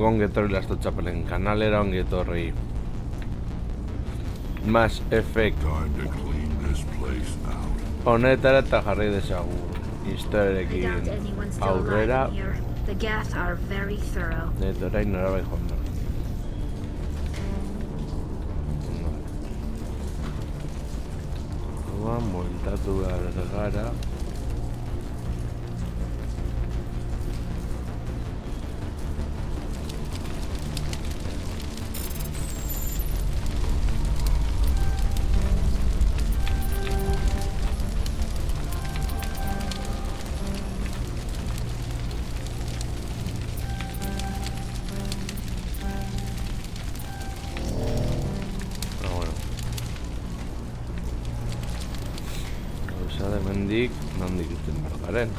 Ongi etorri Lasto Txapelen kanalera, ongi etorri Mass Effect honetara eta jarri dezagun historiarekin aurrera. Eta orain norabai joan da. Bueltatu behar gara. Nondik iten behar garen.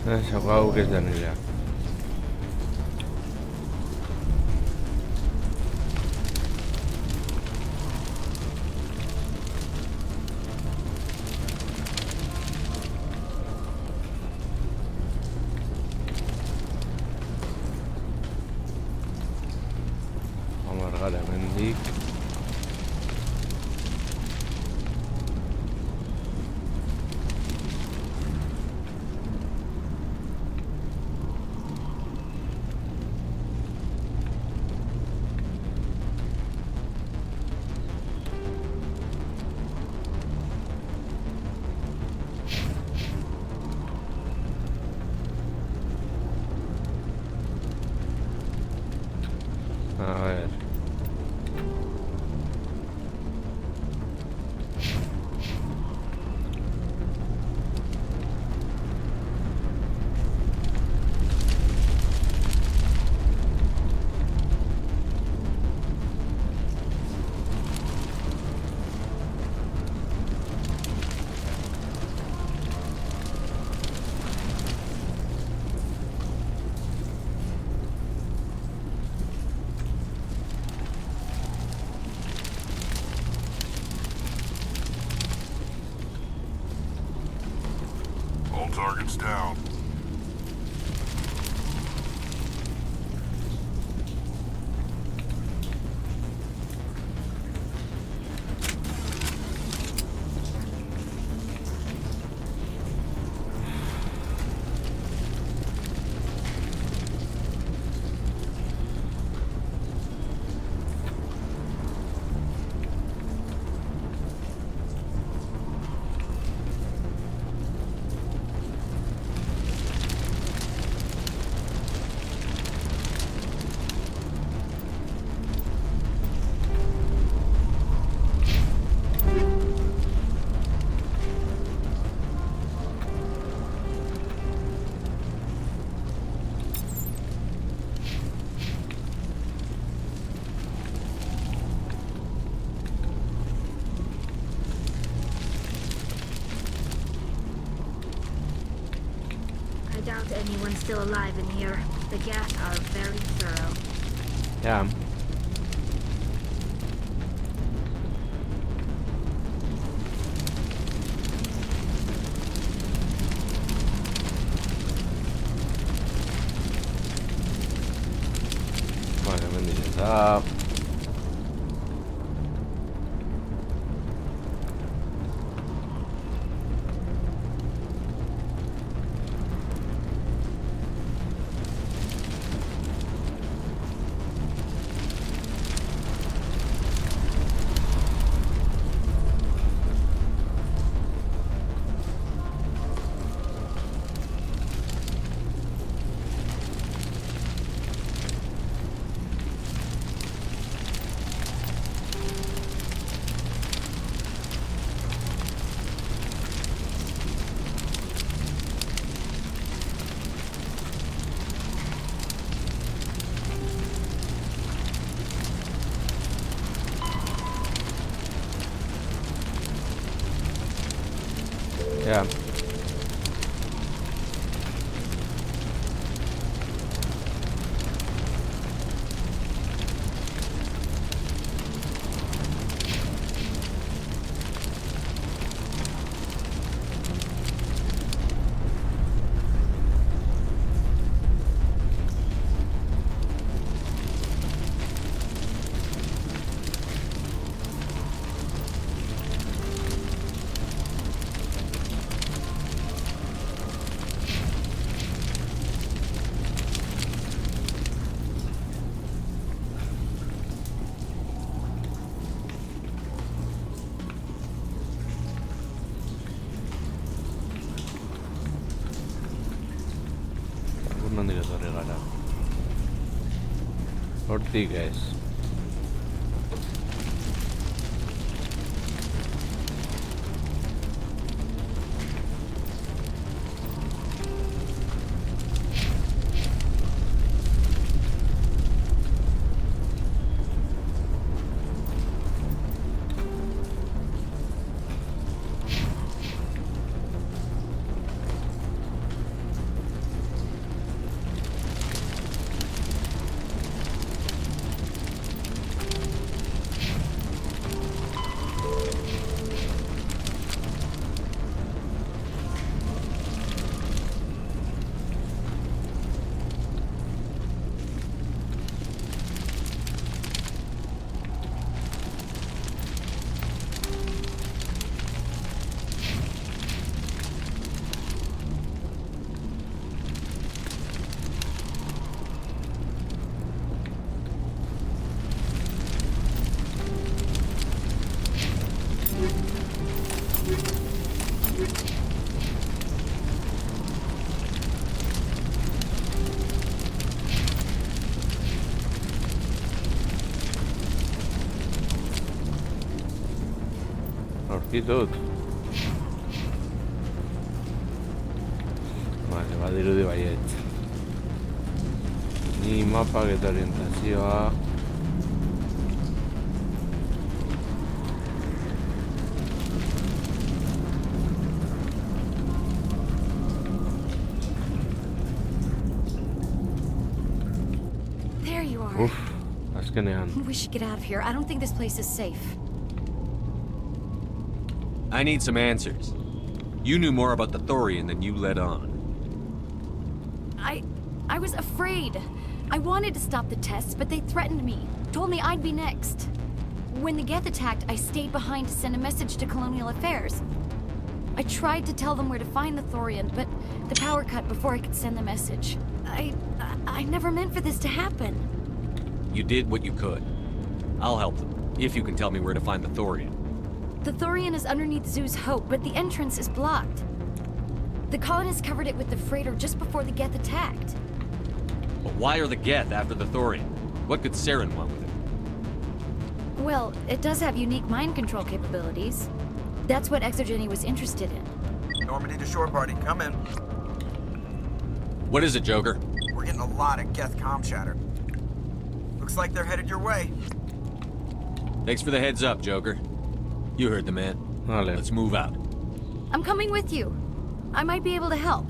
Eso hau que ez da nirea. Amargara hemendik. A ver. Targets down. I doubt anyone's still alive in here. The gas are very thorough. Ja. Vale, hemendik eta Yeah. Nondik etorri gara. Hortik ez. Aurki dut. Vale, badirudi baiet. Ni mapak eta orientazioa. There you are. Uf, azkenean. We should get out of here. I don't think this place is safe. I need some answers. You knew more about the Thorian than you let on. I was afraid. I wanted to stop the tests, but they threatened me. Told me I'd be next. When the Geth attacked, I stayed behind to send a message to Colonial Affairs. I tried to tell them where to find the Thorian, but the power cut before I could send the message. I never meant for this to happen. You did what you could. I'll help them, if you can tell me where to find the Thorian. The Thorian is underneath Zoo's Hope, but the entrance is blocked. The colonists covered it with the freighter just before the Geth attacked. But why are the Geth after the Thorian? What could Saren want with it? Well, it does have unique mind control capabilities. That's what Exogeny was interested in. Normandy to shore party, come in. What is it, Joker? We're getting a lot of Geth comm chatter. Looks like they're headed your way. Thanks for the heads up, Joker. You heard the man. Vale. Let's move out. I'm coming with you. I might be able to help.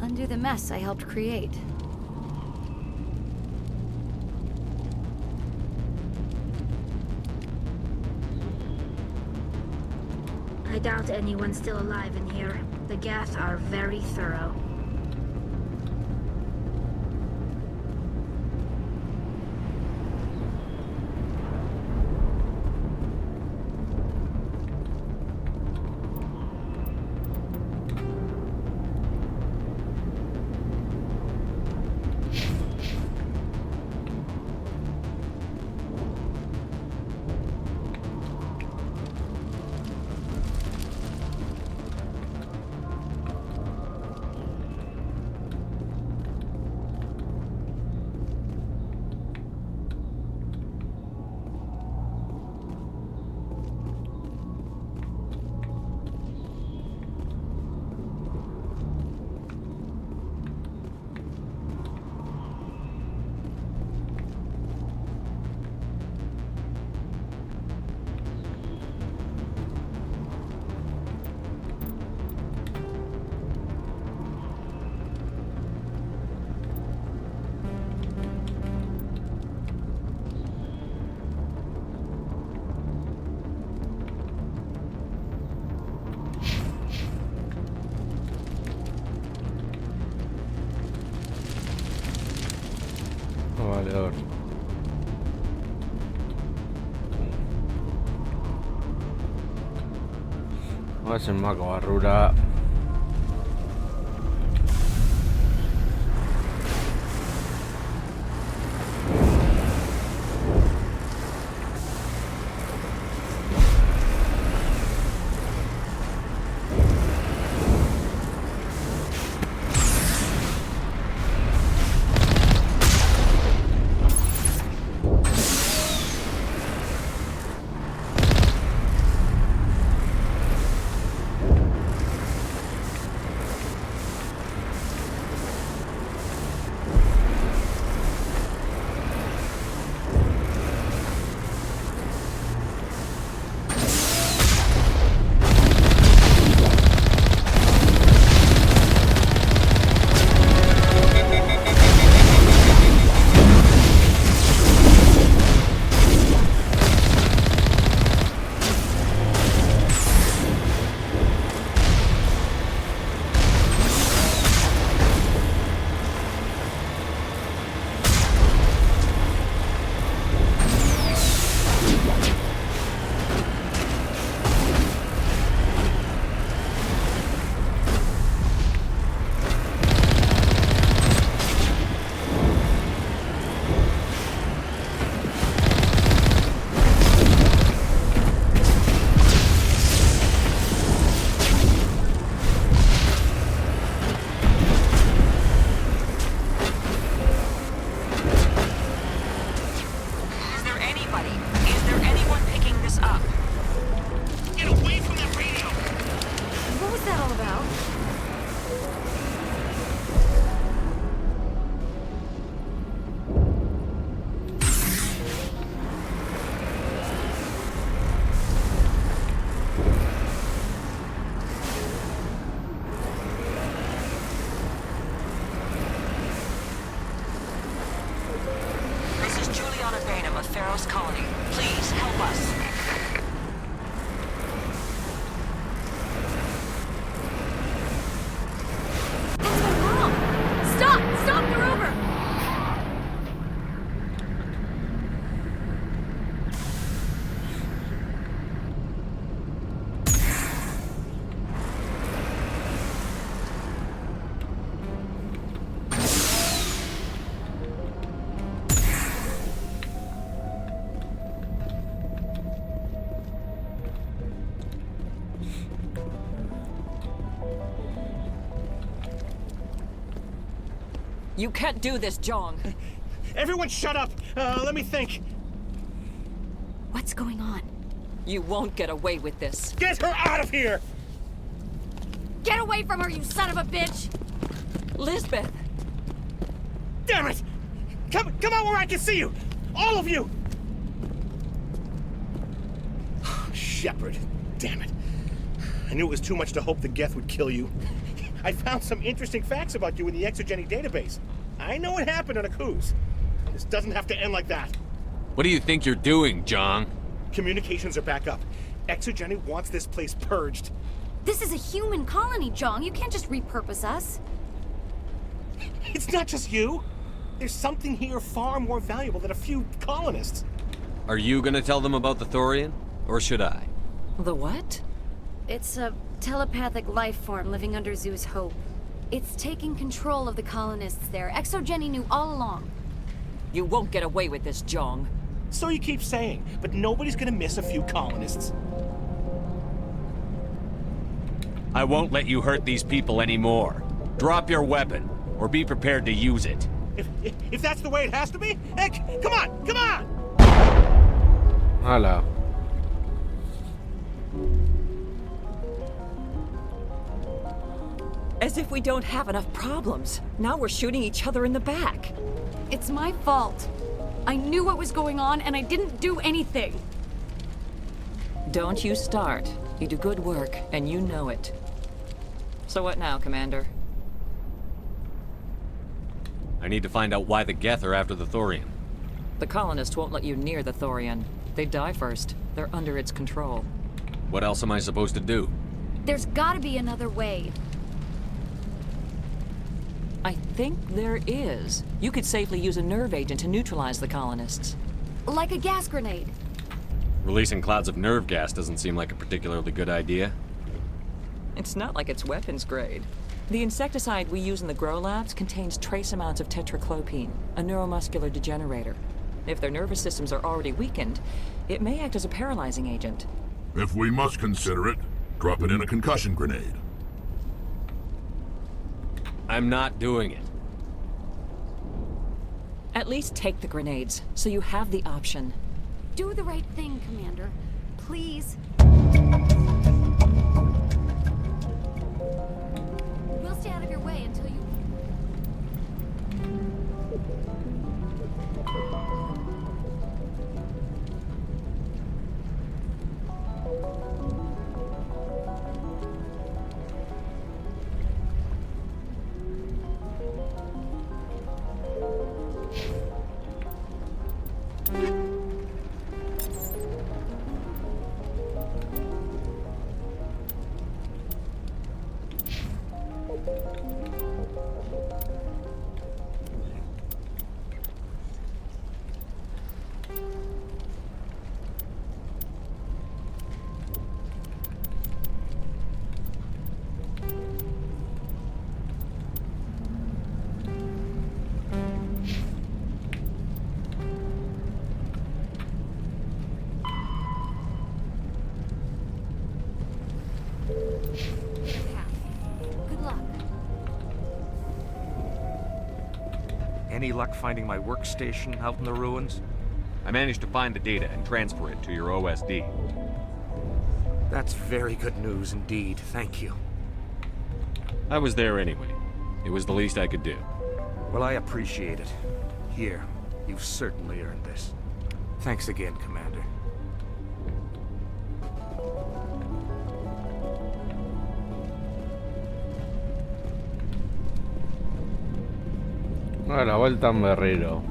Undo the mess I helped create. I doubt anyone's still alive in here. The Geth are very thorough. No, valedor. Voy a hacer mago barrura. What was that all about? This is Juliana Bainham of Pharaoh's Colony. Please help us. That's my mom! Stop! Stop! They're over! You can't do this, Jong. Everyone shut up! Let me think. What's going on? You won't get away with this. Get her out of here! Get away from her, you son of a bitch! Lisbeth! Damn it! Come out where I can see you! All of you! Shepard, damn it. I knew it was too much to hope the Geth would kill you. I found some interesting facts about you in the Exogeny database. I know what happened on Akuz. This doesn't have to end like that. What do you think you're doing, Jong? Communications are back up. Exogeny wants this place purged. This is a human colony, Jong. You can't just repurpose us. It's not just you. There's something here far more valuable than a few colonists. Are you gonna tell them about the Thorian? Or should I? The what? It's a telepathic life form living under Zoo's Hope. It's taking control of the colonists there. Exogeny knew all along. You won't get away with this, Jong. So you keep saying, but nobody's gonna miss a few colonists. I won't let you hurt these people anymore. Drop your weapon, or be prepared to use it. If that's the way it has to be, heck, come on, come on! Hala. As if we don't have enough problems. Now we're shooting each other in the back. It's my fault. I knew what was going on and I didn't do anything. Don't you start. You do good work, and you know it. So what now, Commander? I need to find out why the Geth are after the Thorian. The colonists won't let you near the Thorian. They die first. They're under its control. What else am I supposed to do? There's gotta be another way. I think there is. You could safely use a nerve agent to neutralize the colonists. Like a gas grenade. Releasing clouds of nerve gas doesn't seem like a particularly good idea. It's not like it's weapons grade. The insecticide we use in the grow labs contains trace amounts of tetraclopine, a neuromuscular degenerator. If their nervous systems are already weakened, it may act as a paralyzing agent. If we must consider it, drop it in a concussion grenade. I'm not doing it. At least take the grenades, so you have the option. Do the right thing, Commander. Please. We'll stay out of your way until you... Good luck. Any luck finding my workstation out in the ruins? I managed to find the data and transfer it to your OSD. That's very good news indeed. Thank you. I was there anyway. It was the least I could do. Well, I appreciate it. Here, you've certainly earned this. Thanks again, Commander. A la vuelta en Berriro.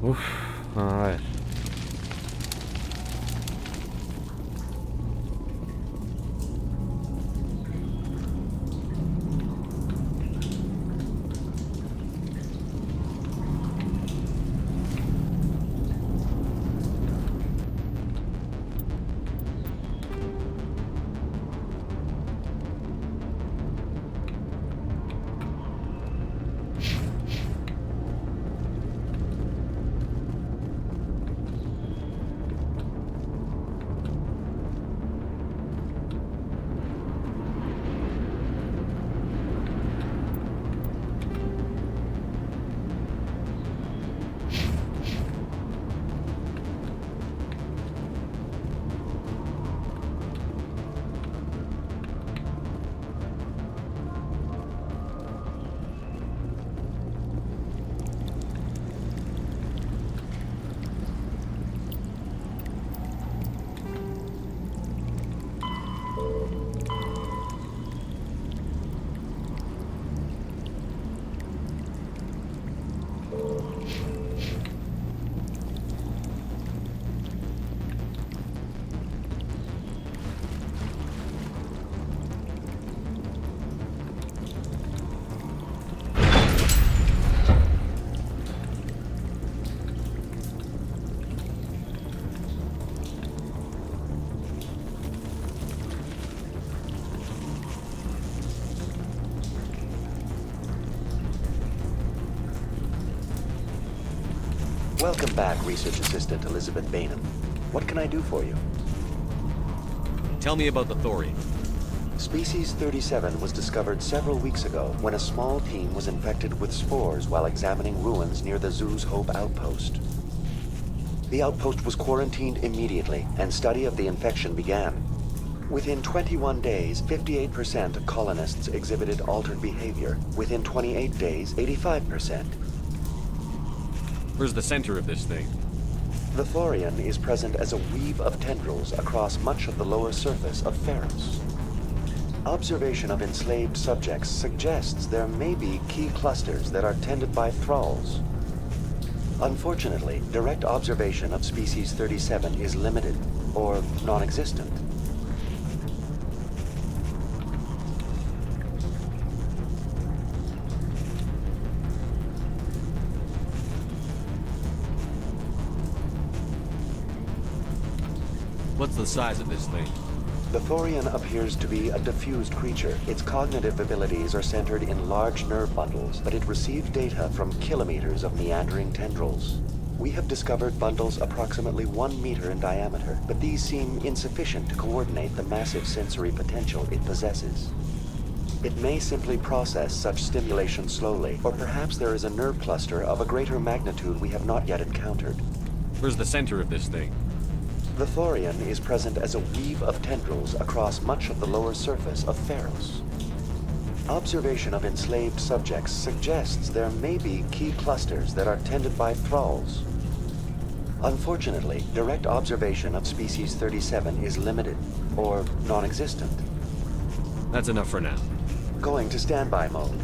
Uf, a ver. Welcome back, Research Assistant Elizabeth Bainham. What can I do for you? Tell me about the Thorian. Species 37 was discovered several weeks ago when a small team was infected with spores while examining ruins near the zoo's Hope outpost. The outpost was quarantined immediately, and study of the infection began. Within 21 days, 58% of colonists exhibited altered behavior. Within 28 days, 85%. Where's the center of this thing? The Thorian is present as a weave of tendrils across much of the lower surface of Pharos. Observation of enslaved subjects suggests there may be key clusters that are tended by thralls. Unfortunately, direct observation of species 37 is limited, or non-existent. What's the size of this thing? The Thorian appears to be a diffused creature. Its cognitive abilities are centered in large nerve bundles, but it receives data from kilometers of meandering tendrils. We have discovered bundles approximately 1 meter in diameter, but these seem insufficient to coordinate the massive sensory potential it possesses. It may simply process such stimulation slowly, or perhaps there is a nerve cluster of a greater magnitude we have not yet encountered. Where's the center of this thing? The Thorian is present as a weave of tendrils across much of the lower surface of Pharos. Observation of enslaved subjects suggests there may be key clusters that are tended by thralls. Unfortunately, direct observation of species 37 is limited, or non-existent. That's enough for now. Going to standby mode.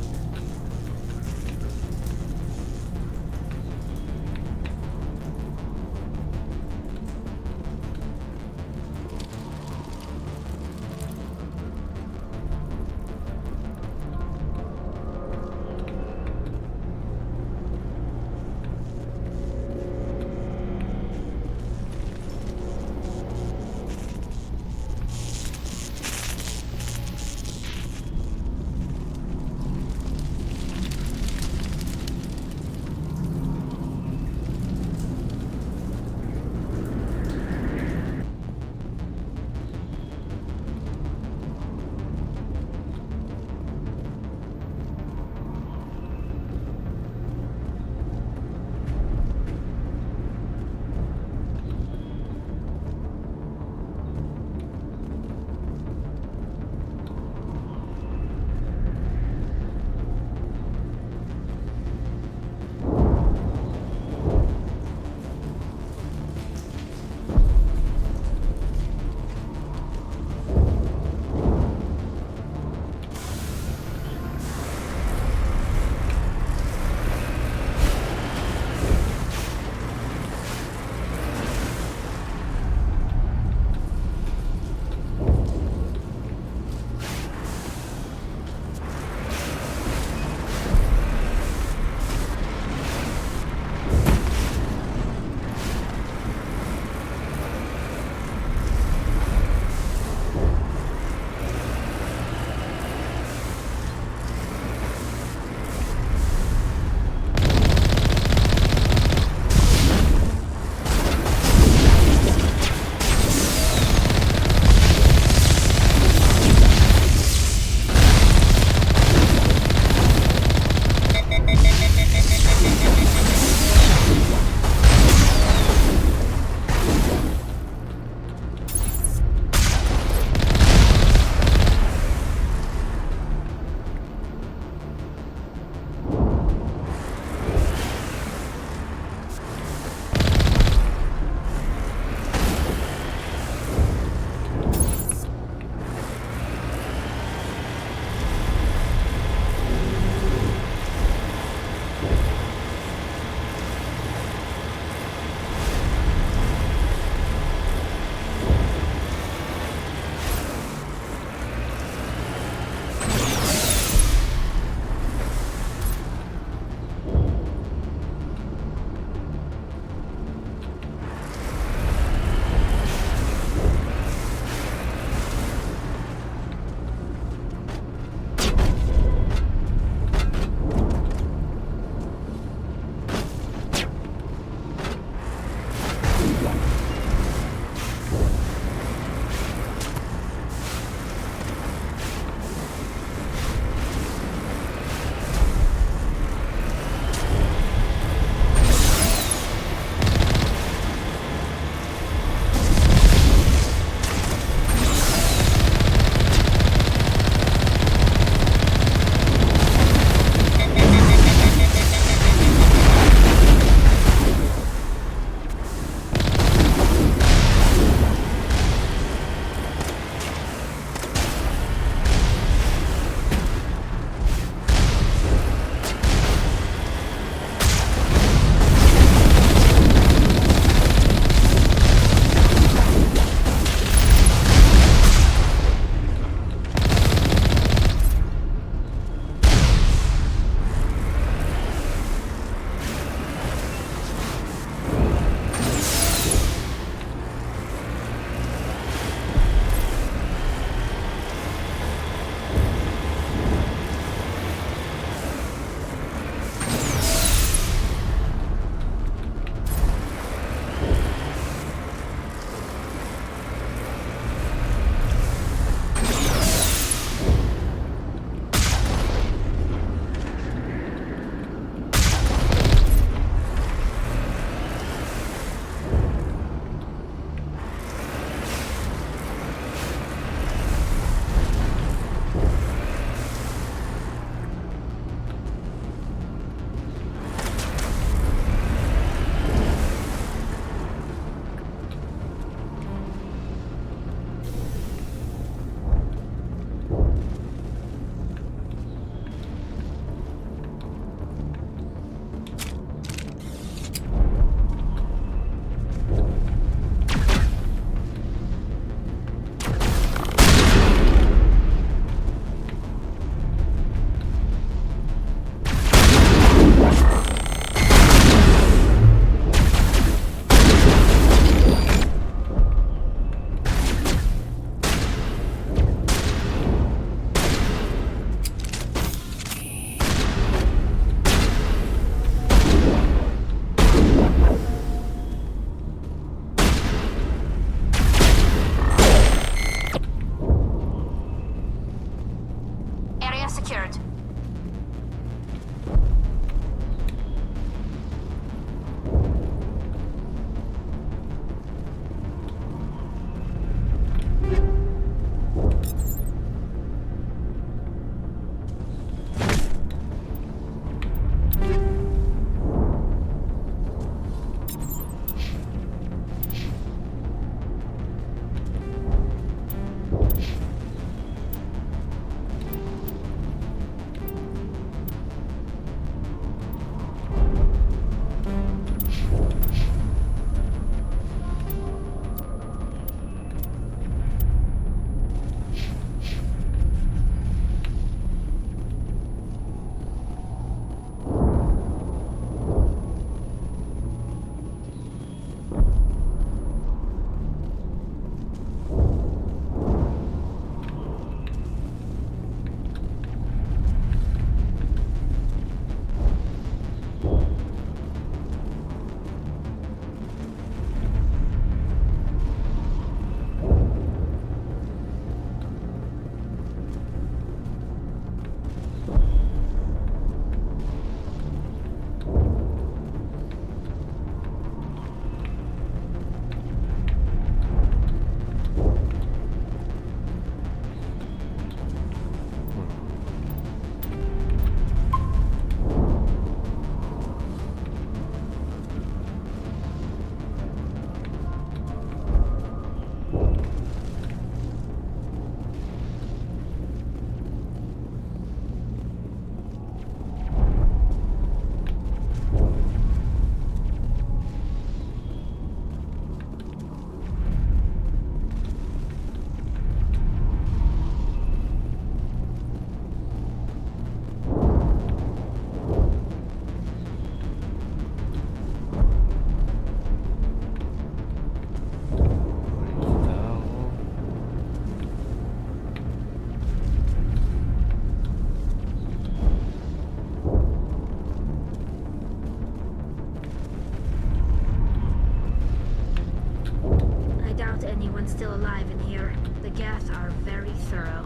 anyone still alive in here. The Geth are very thorough.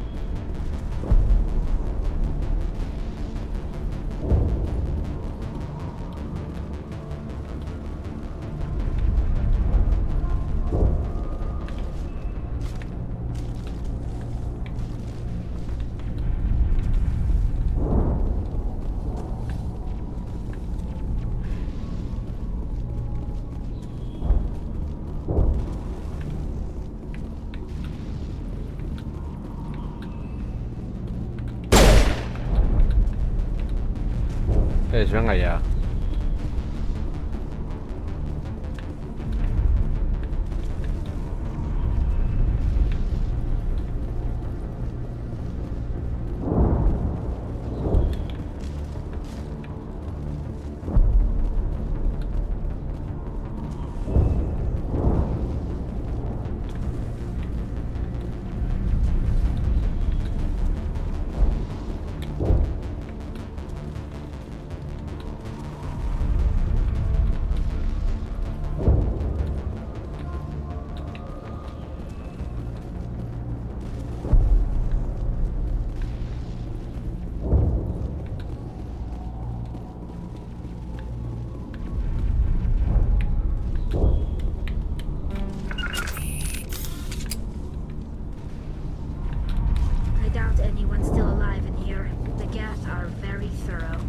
Venga ya. I doubt anyone's still alive in here. The Geth are very thorough.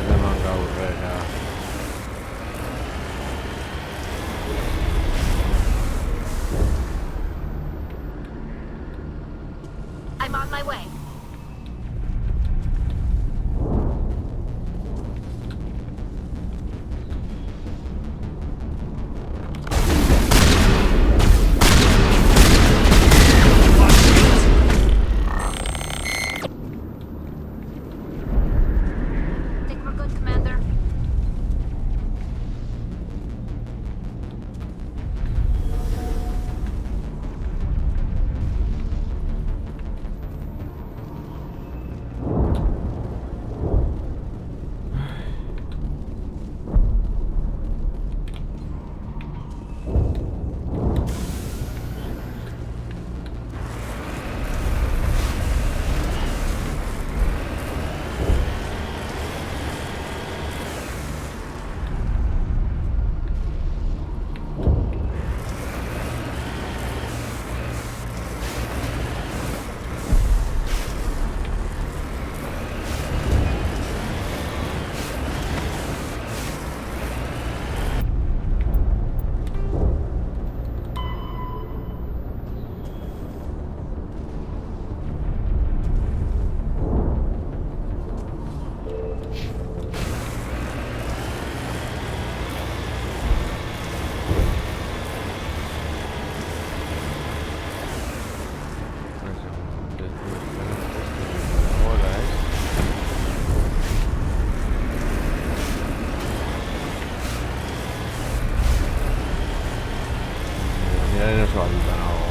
Tämän kauheaa. I'm on my way. Think we're good, Commander? Mira en eso ahorita, no.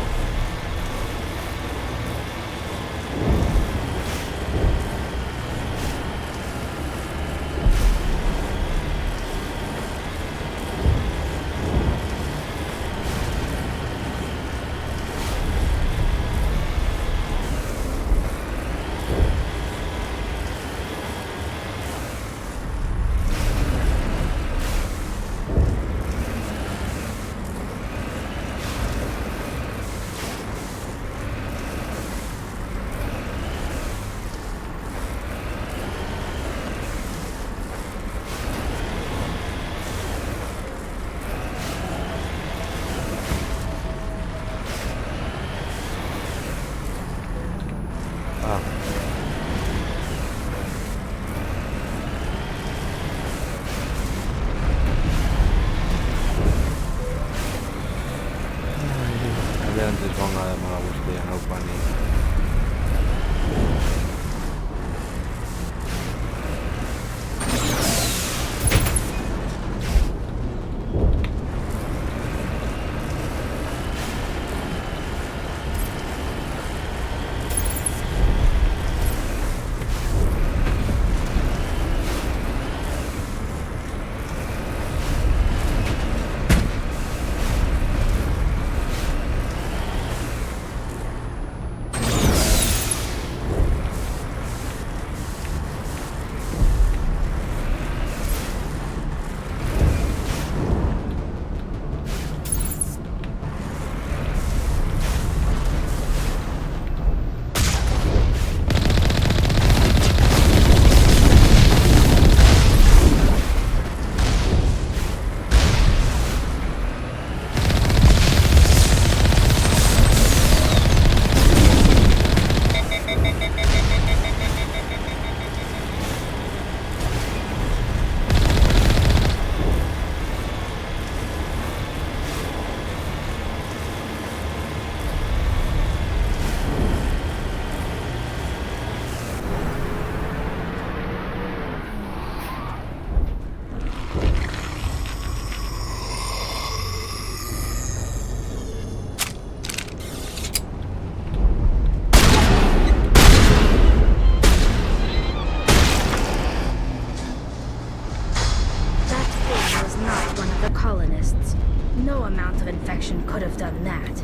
colonists. No amount of infection could have done that.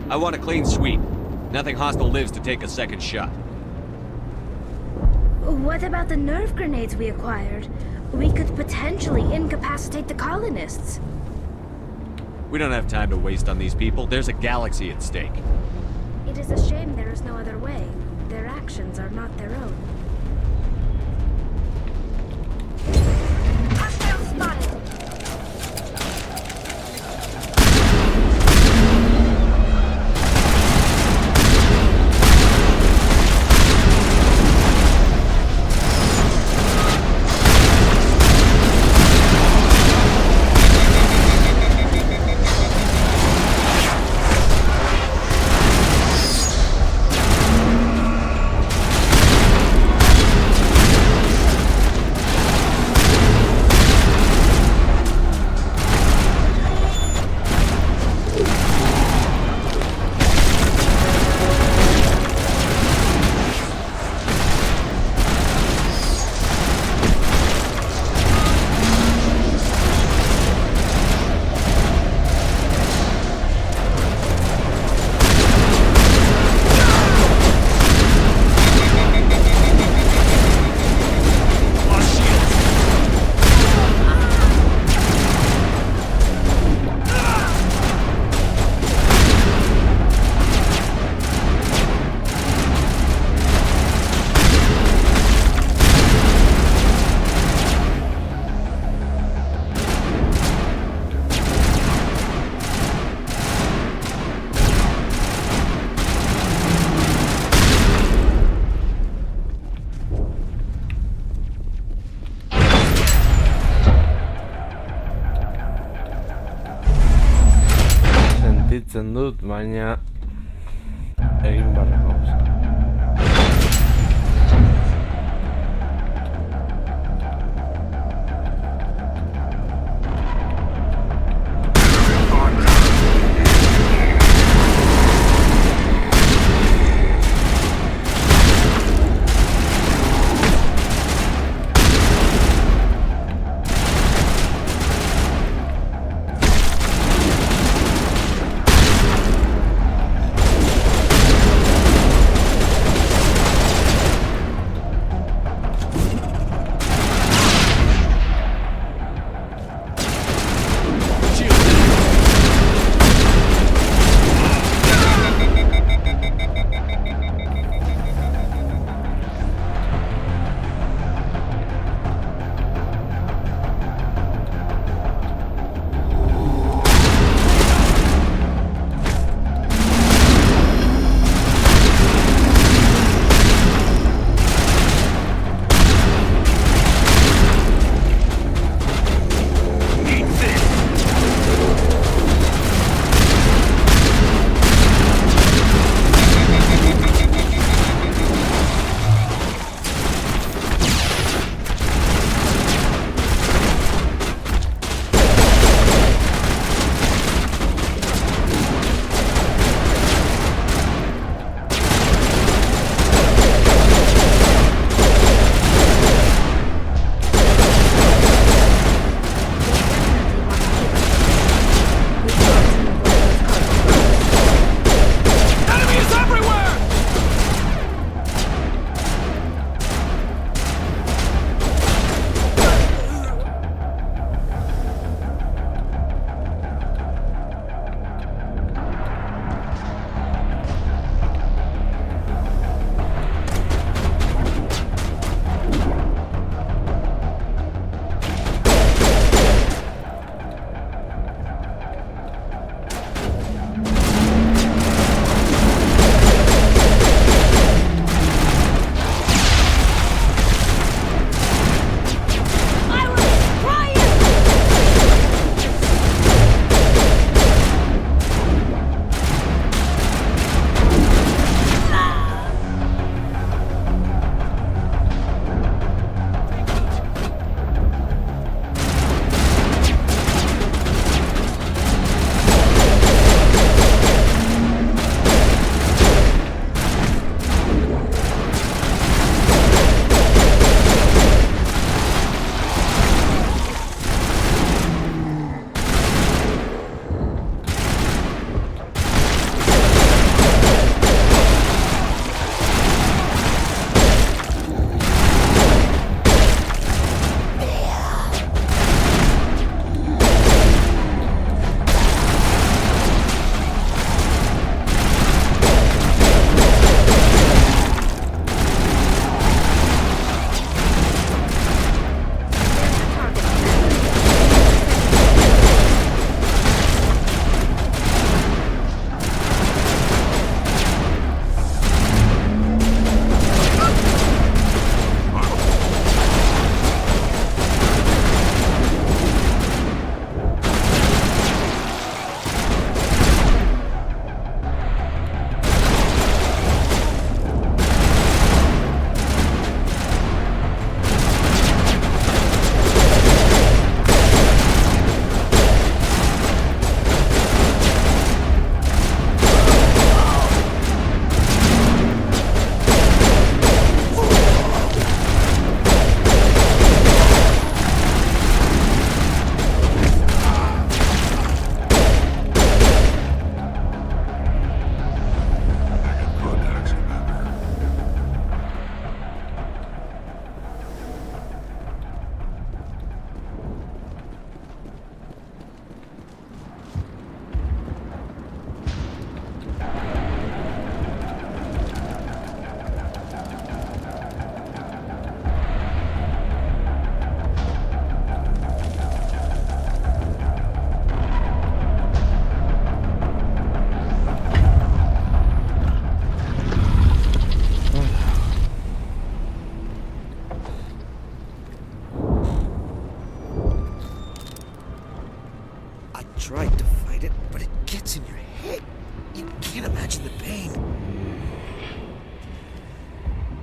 I want a clean sweep. Nothing hostile lives to take a second shot. What about the nerve grenades we acquired? We could potentially incapacitate the colonists. We don't have time to waste on these people. There's a galaxy at stake. It is a shame there is no other way. Their actions are not their own. Hostile spotted! Sentitzen dut, baina egin barra gauza. I tried to fight it, but it gets in your head. You can't imagine the pain.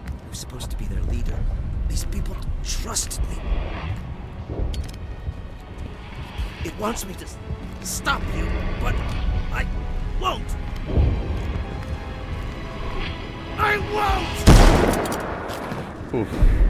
I was supposed to be their leader. These people trusted me. It wants me to stop you, but I won't. I won't! Oof.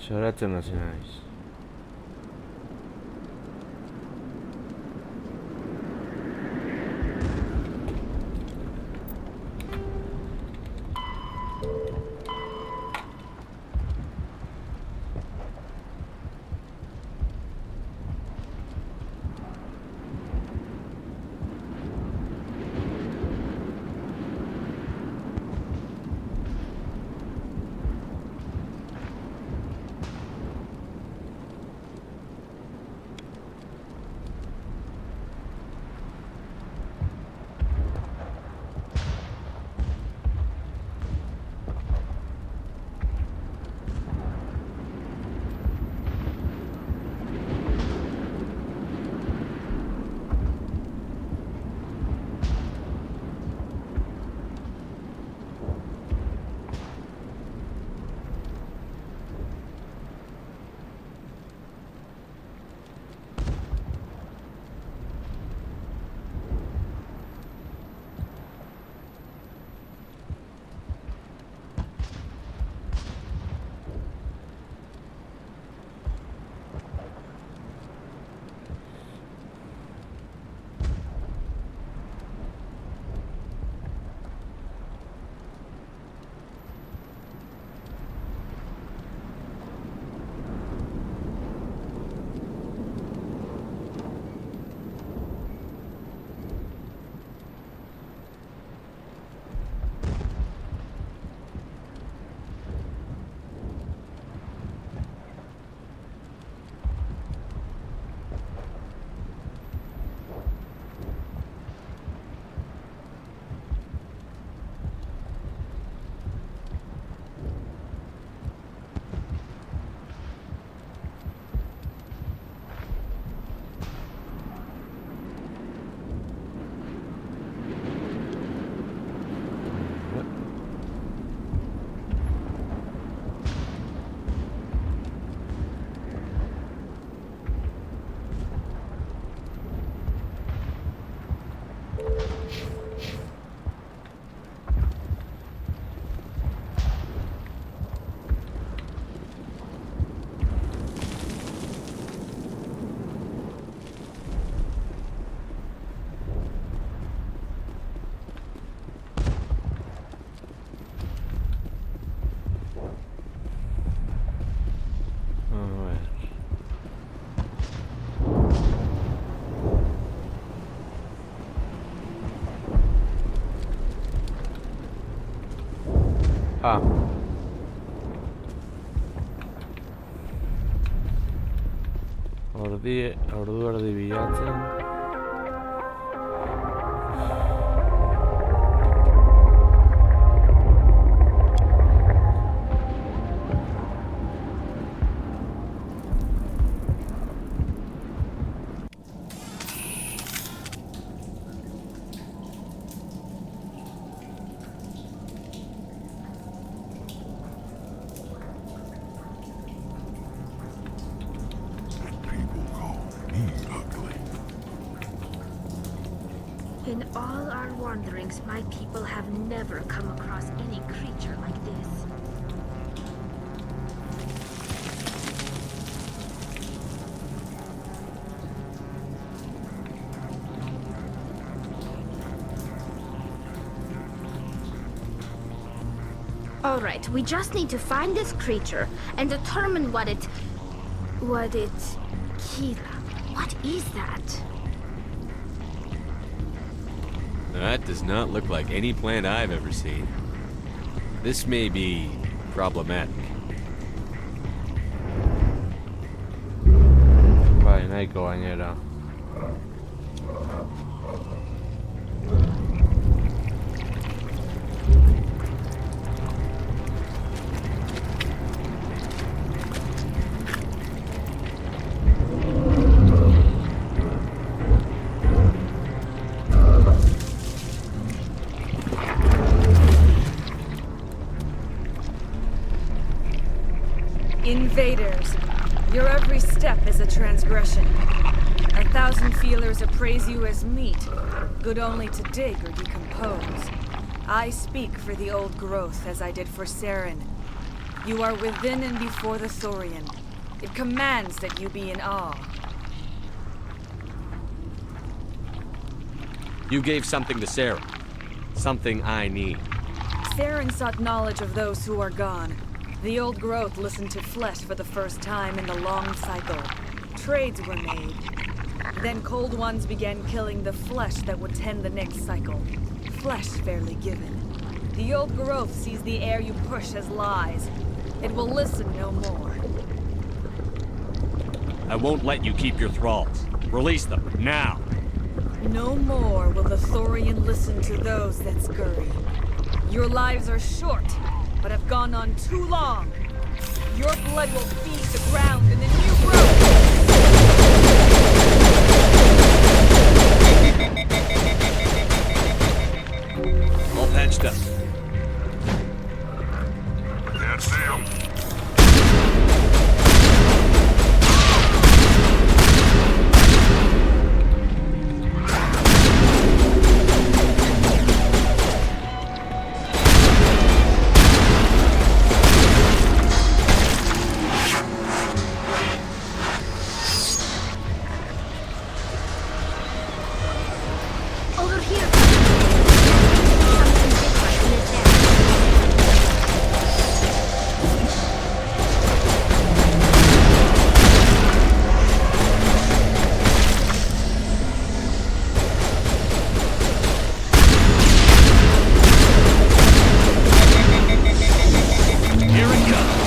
Zoratem nacionais. Ah. Ordu erdi bilatzen. In all our wanderings, my people have never come across any creature like this. All right, we just need to find this creature and determine what it... Kira, what is that? That does not look like any plant I've ever seen. This may be problematic. Vai, nahiko gainera. Invaders, your every step is a transgression. 1,000 feelers appraise you as meat, good only to dig or decompose. I speak for the old growth as I did for Saren. You are within and before the Thorian. It commands that you be in awe. You gave something to Sarah. Something I need. Saren sought knowledge of those who are gone. The old growth listened to flesh for the first time in the long cycle. Trades were made. Then cold ones began killing the flesh that would tend the next cycle. Flesh fairly given. The old growth sees the air you push as lies. It will listen no more. I won't let you keep your thralls. Release them, now! No more will the Thorian listen to those that scurry. Your lives are short, but have gone on too long. Your blood will feed the ground in the new growth! All patched up. Can't see him. Over here! Something different in the air. Here it comes.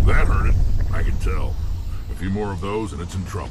That hurt it. I can tell. A few more of those and it's in trouble.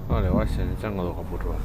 Vale, guay, se echan a kapurua.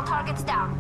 All targets down.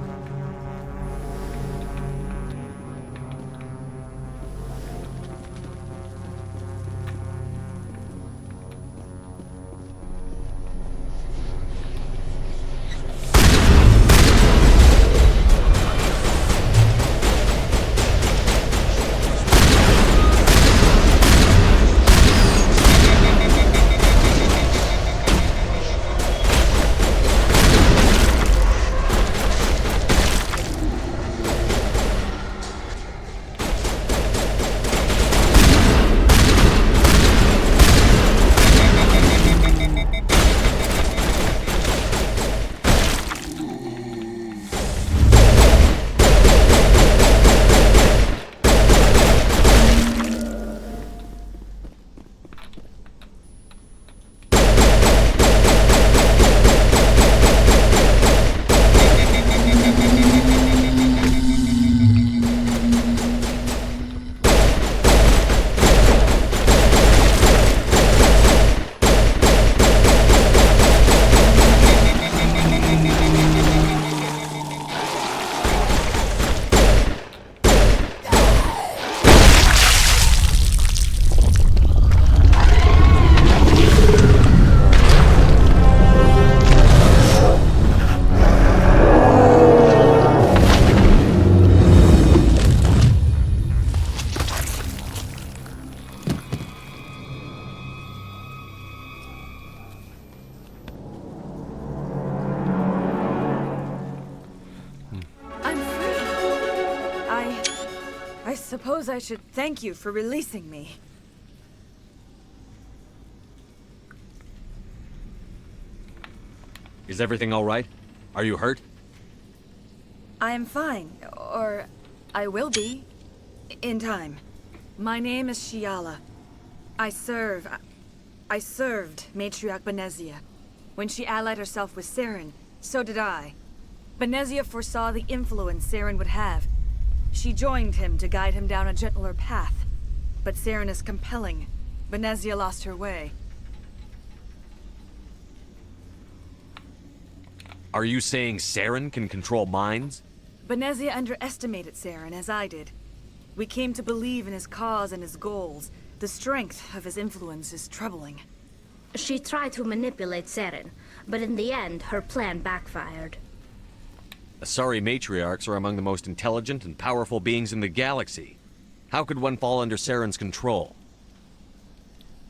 I suppose I should thank you for releasing me. Is everything all right? Are you hurt? I am fine, or I will be, in time. My name is Shiala. I served Matriarch Benezia. When she allied herself with Saren, so did I. Benezia foresaw the influence Saren would have. She joined him to guide him down a gentler path. But Saren is compelling. Benezia lost her way. Are you saying Saren can control minds? Benezia underestimated Saren, as I did. We came to believe in his cause and his goals. The strength of his influence is troubling. She tried to manipulate Saren, but in the end, her plan backfired. Asari matriarchs are among the most intelligent and powerful beings in the galaxy. How could one fall under Saren's control?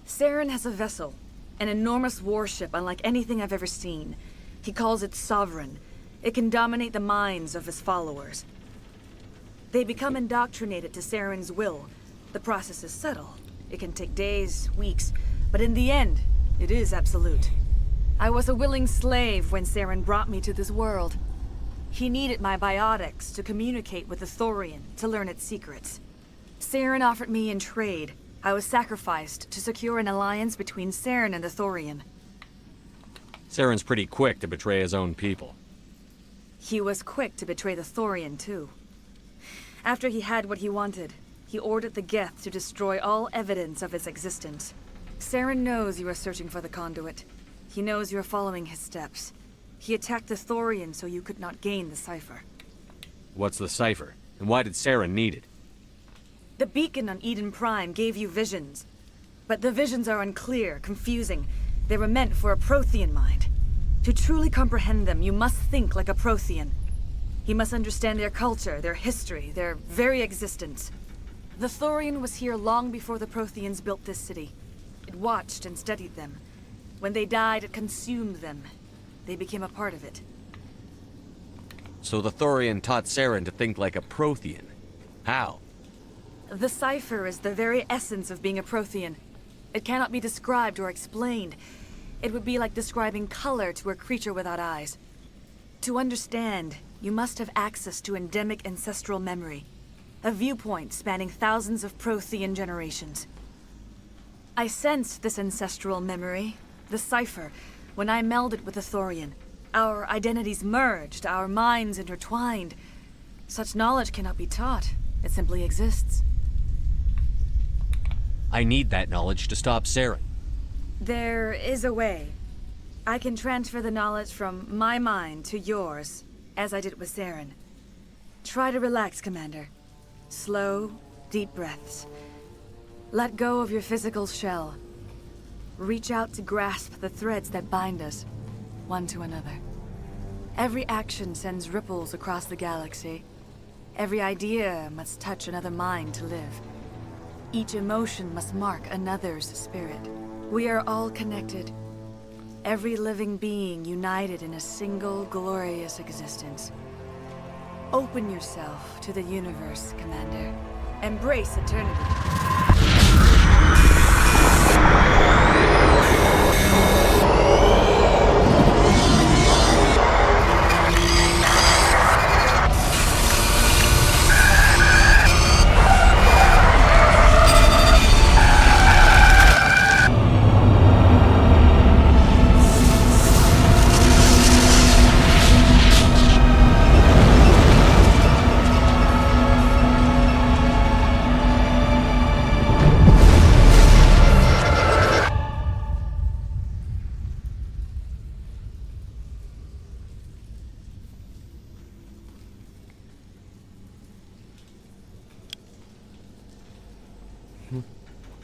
Saren has a vessel, an enormous warship unlike anything I've ever seen. He calls it Sovereign. It can dominate the minds of his followers. They become indoctrinated to Saren's will. The process is subtle. It can take days, weeks, but in the end, it is absolute. I was a willing slave when Saren brought me to this world. He needed my biotics to communicate with the Thorian, to learn its secrets. Saren offered me in trade. I was sacrificed to secure an alliance between Saren and the Thorian. Saren's pretty quick to betray his own people. He was quick to betray the Thorian, too. After he had what he wanted, he ordered the Geth to destroy all evidence of its existence. Saren knows you are searching for the conduit. He knows you are following his steps. He attacked the Thorian so you could not gain the cipher. What's the cipher? And why did Saren need it? The beacon on Eden Prime gave you visions. But the visions are unclear, confusing. They were meant for a Prothean mind. To truly comprehend them, you must think like a Prothean. You must understand their culture, their history, their very existence. The Thorian was here long before the Protheans built this city. It watched and studied them. When they died, it consumed them. They became a part of it. So the Thorian taught Saren to think like a Prothean. How? The cipher is the very essence of being a Prothean. It cannot be described or explained. It would be like describing color to a creature without eyes. To understand, you must have access to endemic ancestral memory. A viewpoint spanning thousands of Prothean generations. I sensed this ancestral memory, the cipher, when I melded with the Thorian. Our identities merged, our minds intertwined. Such knowledge cannot be taught. It simply exists. I need that knowledge to stop Saren. There is a way. I can transfer the knowledge from my mind to yours, as I did with Saren. Try to relax, Commander. Slow, deep breaths. Let go of your physical shell. Reach out to grasp the threads that bind us, one to another. Every action sends ripples across the galaxy. Every idea must touch another mind to live. Each emotion must mark another's spirit. We are all connected. Every living being united in a single glorious existence. Open yourself to the universe, Commander. Embrace eternity.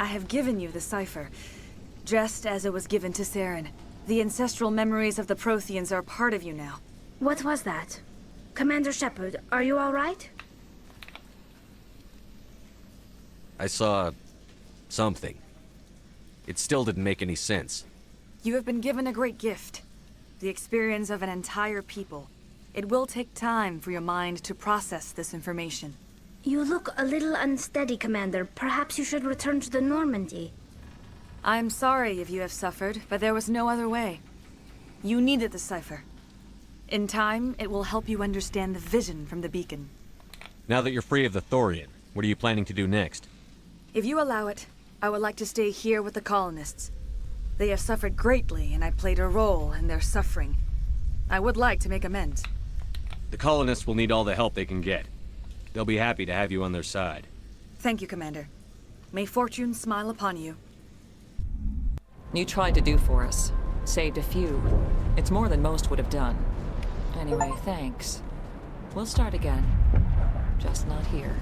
I have given you the cipher, just as it was given to Saren. The ancestral memories of the Protheans are part of you now. What was that? Commander Shepard, are you all right? I saw... something. It still didn't make any sense. You have been given a great gift. The experience of an entire people. It will take time for your mind to process this information. You look a little unsteady, Commander. Perhaps you should return to the Normandy. I'm sorry if you have suffered, but there was no other way. You needed the cipher. In time, it will help you understand the vision from the beacon. Now that you're free of the Thorian, what are you planning to do next? If you allow it, I would like to stay here with the colonists. They have suffered greatly, and I played a role in their suffering. I would like to make amends. The colonists will need all the help they can get. They'll be happy to have you on their side. Thank you, Commander. May fortune smile upon you. You tried to do for us. Saved a few. It's more than most would have done. Anyway, thanks. We'll start again. Just not here.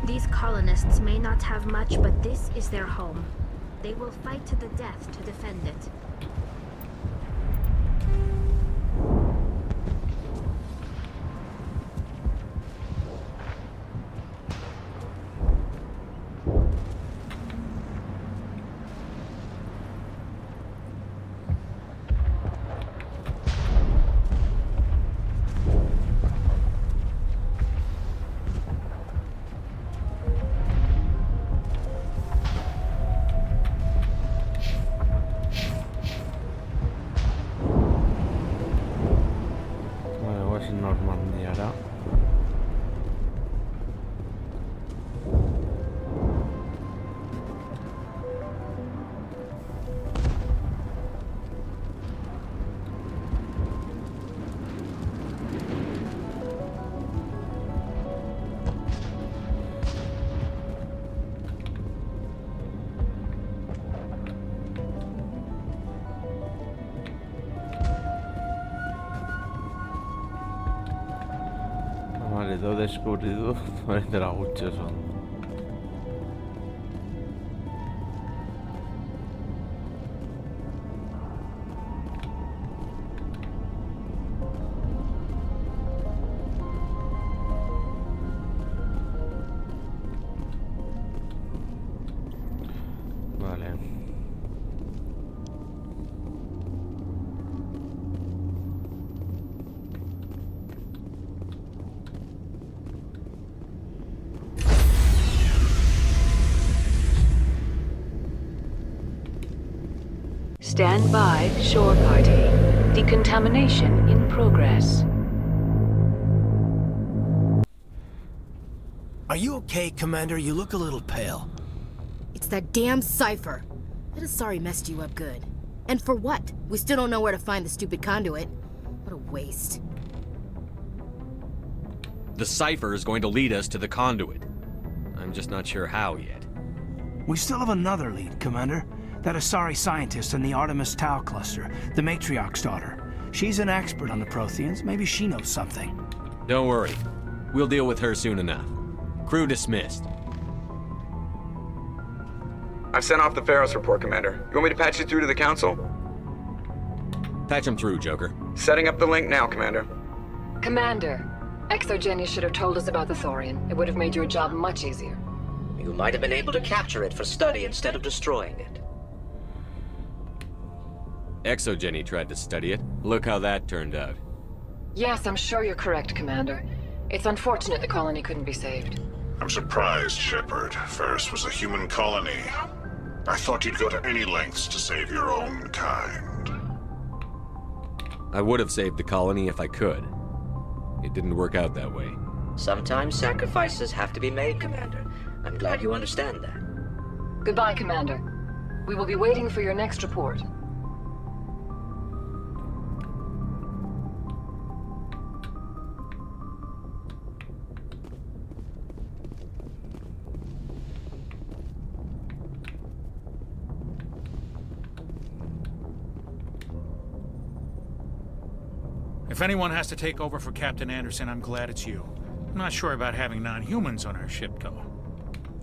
These colonists may not have much, but this is their home. They will fight to the death to defend it. Normandia era. Vale, todo descubrido, de la Gucci son. Vale. Stand by, shore party. Decontamination in progress. Are you okay, Commander? You look a little pale. It's that damn cipher. That Asari messed you up good. And for what? We still don't know where to find the stupid conduit. What a waste. The cipher is going to lead us to the conduit. I'm just not sure how yet. We still have another lead, Commander. That Asari scientist in the Artemis Tau cluster, the Matriarch's daughter. She's an expert on the Protheans. Maybe she knows something. Don't worry. We'll deal with her soon enough. Crew dismissed. I've sent off the Pharos report, Commander. You want me to patch you through to the Council? Patch him through, Joker. Setting up the link now, Commander. Commander, Exogeny should have told us about the Thorian. It would have made your job much easier. You might have been able to capture it for study instead of destroying it. Exogeny tried to study it. Look how that turned out. Yes, I'm sure you're correct, Commander. It's unfortunate the colony couldn't be saved. I'm surprised, Shepard. Ferris was a human colony. I thought you'd go to any lengths to save your own kind. I would have saved the colony if I could. It didn't work out that way. Sometimes sacrifices have to be made, Commander. I'm glad you understand that. Goodbye, Commander. We will be waiting for your next report. If anyone has to take over for Captain Anderson, I'm glad it's you. I'm not sure about having non-humans on our ship, though.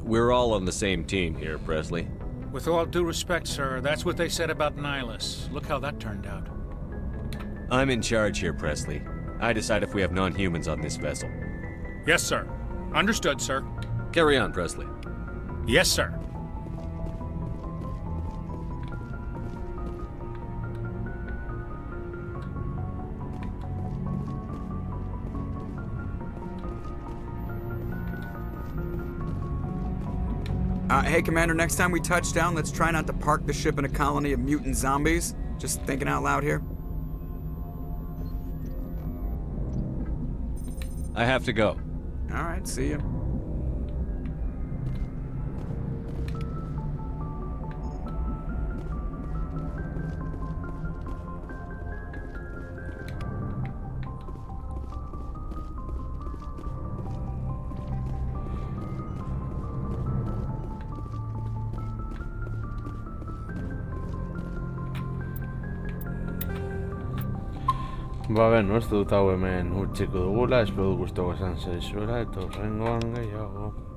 We're all on the same team here, Presley. With all due respect, sir, that's what they said about Nihilus. Look how that turned out. I'm in charge here, Presley. I decide if we have non-humans on this vessel. Yes, sir. Understood, sir. Carry on, Presley. Yes, sir. Hey, Commander, next time we touch down, let's try not to park the ship in a colony of mutant zombies. Just thinking out loud here. I have to go. All right, see you. No ez dut hau hemen utziko dugula, espero gustoko izan zaizuela, eta horrengoan gehiago.